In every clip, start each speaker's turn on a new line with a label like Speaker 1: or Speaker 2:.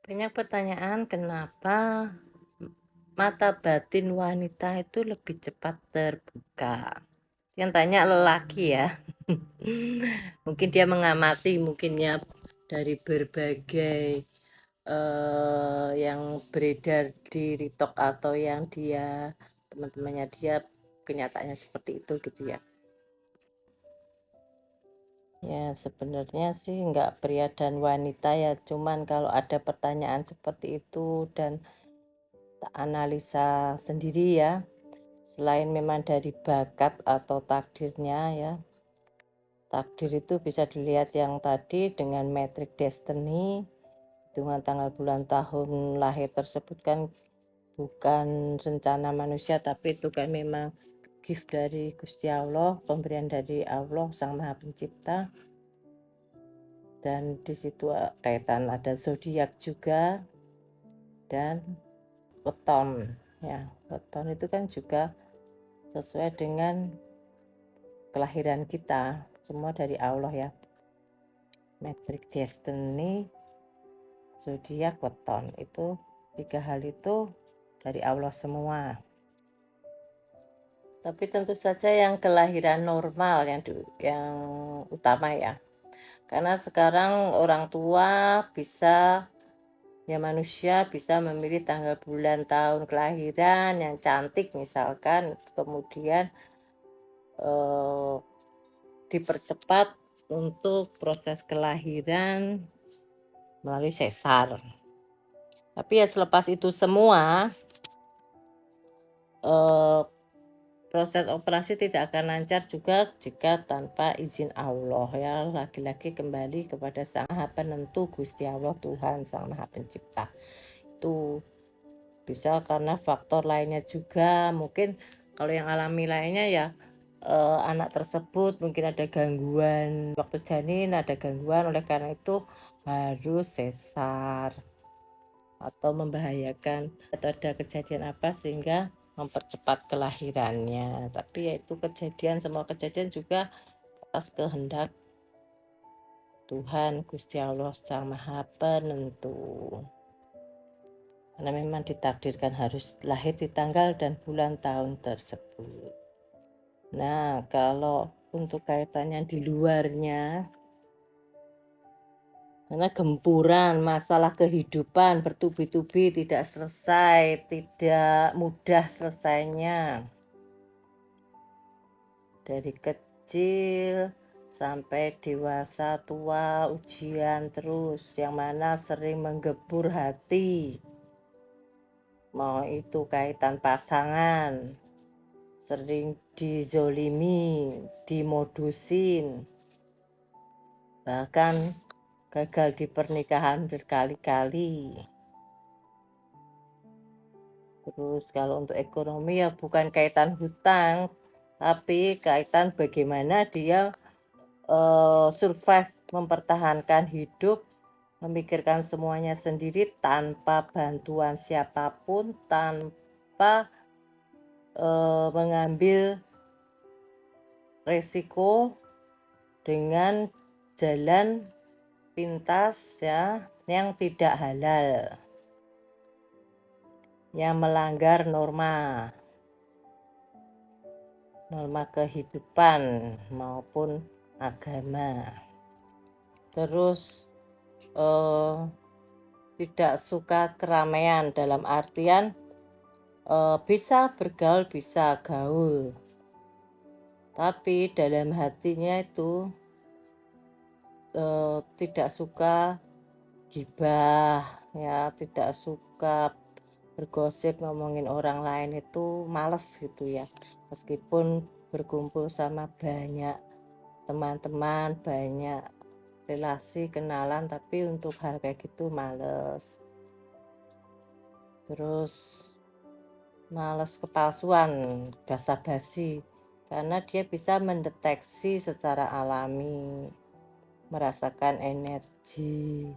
Speaker 1: Banyak pertanyaan kenapa mata batin wanita itu lebih cepat terbuka. Yang tanya lelaki ya. Mungkin dia mengamati mungkinnya dari berbagai yang beredar di TikTok atau yang dia teman-temannya dia kenyataannya seperti itu gitu ya. Ya sebenarnya sih nggak pria dan wanita ya, cuman kalau ada pertanyaan seperti itu dan tak analisa sendiri ya, selain memang dari bakat atau takdirnya ya, takdir itu bisa dilihat yang tadi dengan metrik destiny, hitungan tanggal bulan tahun lahir tersebut kan bukan rencana manusia, tapi itu kan memang gift dari Gusti Allah, pemberian dari Allah Sang Maha Pencipta. Dan di situ kaitan ada zodiak juga dan weton ya. Weton itu kan juga sesuai dengan kelahiran kita, semua dari Allah ya. Metrik destiny, zodiak, weton itu 3 hal itu dari Allah semua. Tapi tentu saja yang kelahiran normal yang utama ya. Karena sekarang orang tua bisa ya, manusia bisa memilih tanggal bulan tahun kelahiran yang cantik misalkan, kemudian eh, dipercepat untuk proses kelahiran melalui sesar. Tapi ya selepas itu semua proses operasi tidak akan lancar juga jika tanpa izin Allah ya. Laki-laki kembali kepada Sang Maha Penentu, Gusti Allah Tuhan Sang Maha Pencipta. Itu bisa karena faktor lainnya juga, mungkin kalau yang alami lainnya ya anak tersebut mungkin ada gangguan waktu janin, ada gangguan, oleh karena itu harus sesar atau membahayakan atau ada kejadian apa sehingga mempercepat kelahirannya. Tapi yaitu kejadian, semua kejadian juga atas kehendak Tuhan Gusti Allah Sang Maha Penentu. Karena memang ditakdirkan harus lahir di tanggal dan bulan tahun tersebut. Nah, kalau untuk kaitannya di luarnya, karena gempuran masalah kehidupan bertubi-tubi tidak selesai, tidak mudah selesainya. Dari kecil sampai dewasa tua ujian terus, yang mana sering menggebur hati. Mau itu kaitan pasangan, sering dizolimi, dimodusin, bahkan gagal di pernikahan berkali-kali. Terus kalau untuk ekonomi ya bukan kaitan hutang, tapi kaitan bagaimana dia survive, mempertahankan hidup, memikirkan semuanya sendiri tanpa bantuan siapapun, tanpa mengambil resiko dengan jalan pintas ya yang tidak halal, yang melanggar norma kehidupan maupun agama. Terus tidak suka keramaian dalam artian bisa bergaul, bisa gaul, tapi dalam hatinya itu tidak suka gibah ya, tidak suka bergosip, ngomongin orang lain, itu males gitu ya. Meskipun berkumpul sama banyak teman-teman, banyak relasi, kenalan, tapi untuk hal kayak gitu males. Terus males kepalsuan, basa-basi, karena dia bisa mendeteksi secara alami, merasakan energi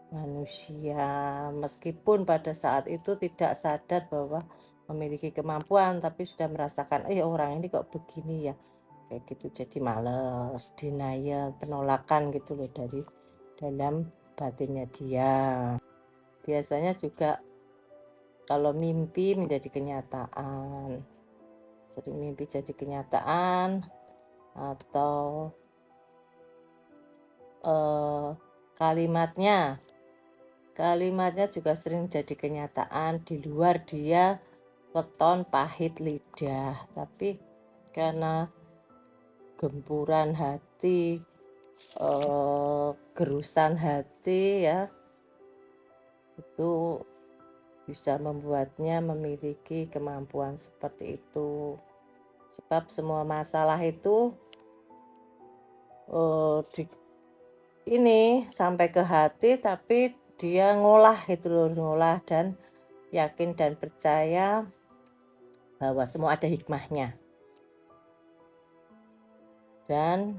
Speaker 1: manusia, meskipun pada saat itu tidak sadar bahwa memiliki kemampuan, tapi sudah merasakan orang ini kok begini ya, kayak gitu. Jadi males, denial, penolakan gitu loh dari dalam batinnya dia. biasanya juga kalau mimpi menjadi kenyataan, sering mimpi jadi kenyataan, atau kalimatnya juga sering jadi kenyataan di luar dia weton pahit lidah, tapi karena gempuran hati, gerusan hati ya, itu bisa membuatnya memiliki kemampuan seperti itu. Sebab semua masalah itu ini sampai ke hati, tapi dia ngolah itu loh, ngolah dan yakin dan percaya bahwa semua ada hikmahnya. Dan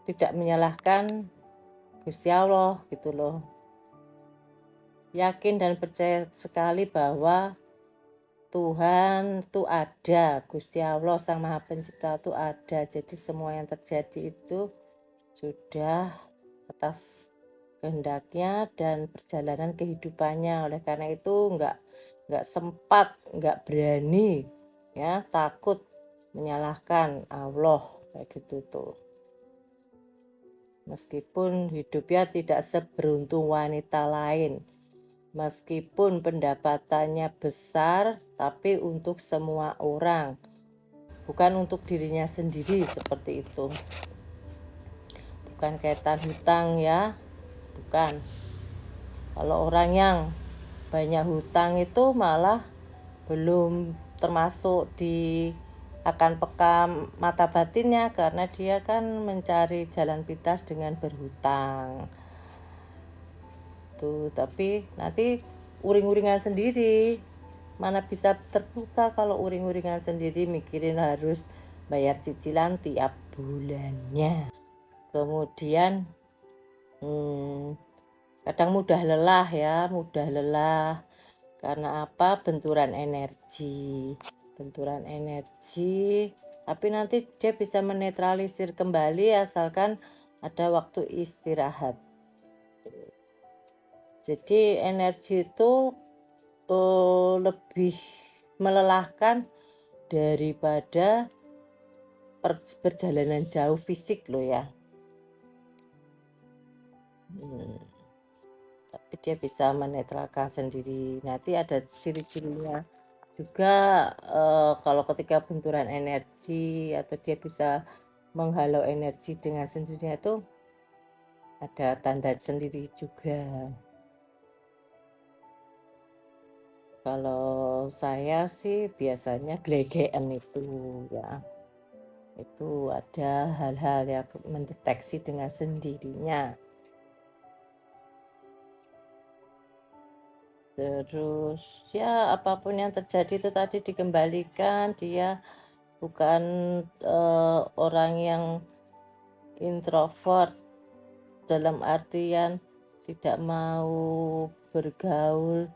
Speaker 1: tidak menyalahkan Gusti Allah gitu loh. Yakin dan percaya sekali bahwa Tuhan itu ada, Gusti Allah Sang Maha Pencipta itu ada. Jadi semua yang terjadi itu sudah atas kehendaknya dan perjalanan kehidupannya. Oleh karena itu nggak sempat, nggak berani ya, takut menyalahkan Allah kayak gitu tuh. Meskipun hidupnya tidak seberuntung wanita lain, meskipun pendapatannya besar, tapi untuk semua orang, bukan untuk dirinya sendiri seperti itu. Bukan kaitan hutang ya, bukan. Kalau orang yang banyak hutang itu malah belum termasuk di akan peka mata batinnya, karena dia kan mencari jalan pintas dengan berhutang tuh. Tapi nanti uring-uringan sendiri, mana bisa terbuka kalau uring-uringan sendiri mikirin harus bayar cicilan tiap bulannya. Kemudian kadang mudah lelah ya, karena apa? Benturan energi, tapi nanti dia bisa menetralisir kembali asalkan ada waktu istirahat. Jadi energi itu lebih melelahkan daripada perjalanan jauh fisik loh ya. Tapi dia bisa menetralkan sendiri. Nanti ada ciri-cirinya juga, kalau ketika benturan energi atau dia bisa menghalau energi dengan sendirinya, itu ada tanda sendiri juga. Kalau saya sih biasanya glegean itu ya, itu ada hal-hal yang mendeteksi dengan sendirinya. Terus ya apapun yang terjadi itu tadi dikembalikan, dia bukan orang yang introvert dalam artian tidak mau bergaul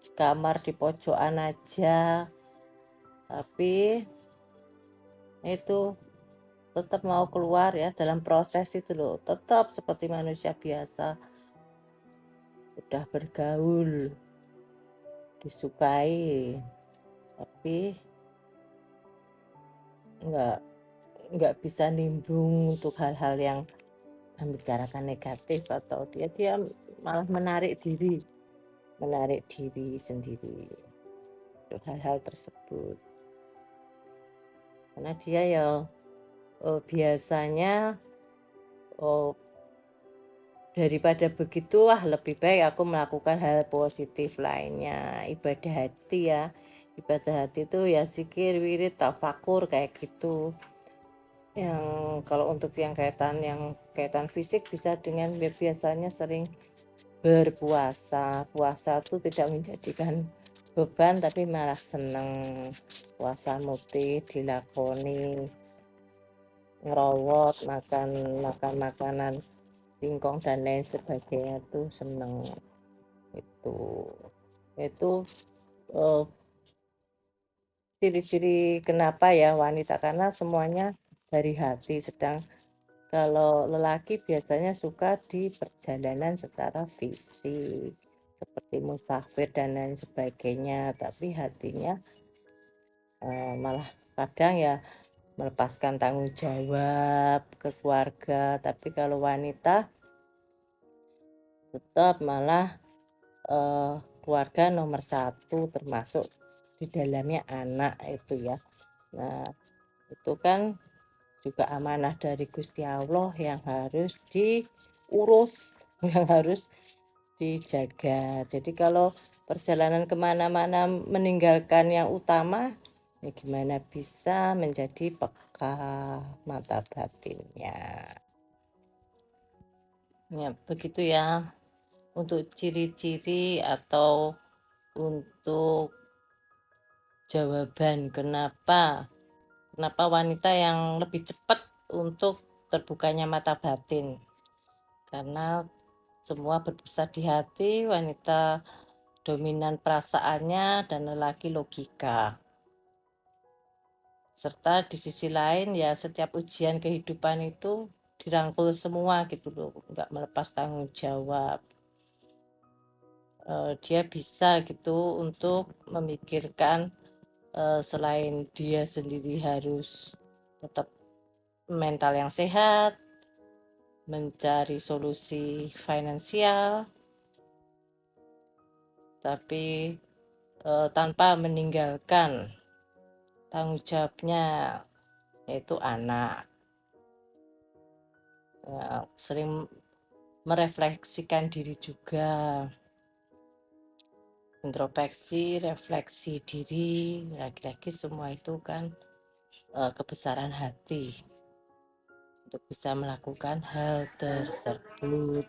Speaker 1: di kamar di pojokan aja, tapi itu tetap mau keluar ya, dalam proses itu loh, tetap seperti manusia biasa, sudah bergaul, disukai, tapi nggak bisa nimbrung untuk hal-hal yang membicarakan negatif, atau dia malah menarik diri sendiri untuk hal-hal tersebut, karena dia ya biasanya daripada begitu, lebih baik aku melakukan hal positif lainnya, ibadah hati ya. Ibadah hati itu ya zikir, wirid, tafakur kayak gitu. Yang kalau untuk yang kaitan fisik bisa dengan biasanya sering berpuasa. Puasa itu tidak menjadikan beban tapi malah seneng. Puasa mutih dilakoni, ngerowot, makan makanan singkong dan lain sebagainya tuh seneng. Itu ciri-ciri kenapa ya wanita, karena semuanya dari hati, sedang Kalau lelaki biasanya suka di perjalanan secara fisik, seperti musafir dan lain sebagainya, tapi hatinya malah kadang ya melepaskan tanggung jawab ke keluarga. Tapi kalau wanita tetap malah keluarga nomor satu, termasuk di dalamnya anak itu ya. Nah, itu kan juga amanah dari Gusti Allah yang harus diurus, yang harus dijaga. Jadi kalau perjalanan kemana-mana meninggalkan yang utama, ya gimana bisa menjadi peka mata batinnya. Ya, begitu ya. Untuk ciri-ciri atau untuk jawaban kenapa wanita yang lebih cepat untuk terbukanya mata batin, karena semua berpusat di hati. Wanita dominan perasaannya dan lelaki logika, serta di sisi lain ya setiap ujian kehidupan itu dirangkul semua gitu loh, nggak melepas tanggung jawab. Dia bisa gitu untuk memikirkan selain dia sendiri harus tetap mental yang sehat, mencari solusi finansial, tapi tanpa meninggalkan tanggung jawabnya, yaitu anak. Sering merefleksikan diri juga, introspeksi, refleksi diri. Lagi-lagi semua itu kan kebesaran hati untuk bisa melakukan hal tersebut.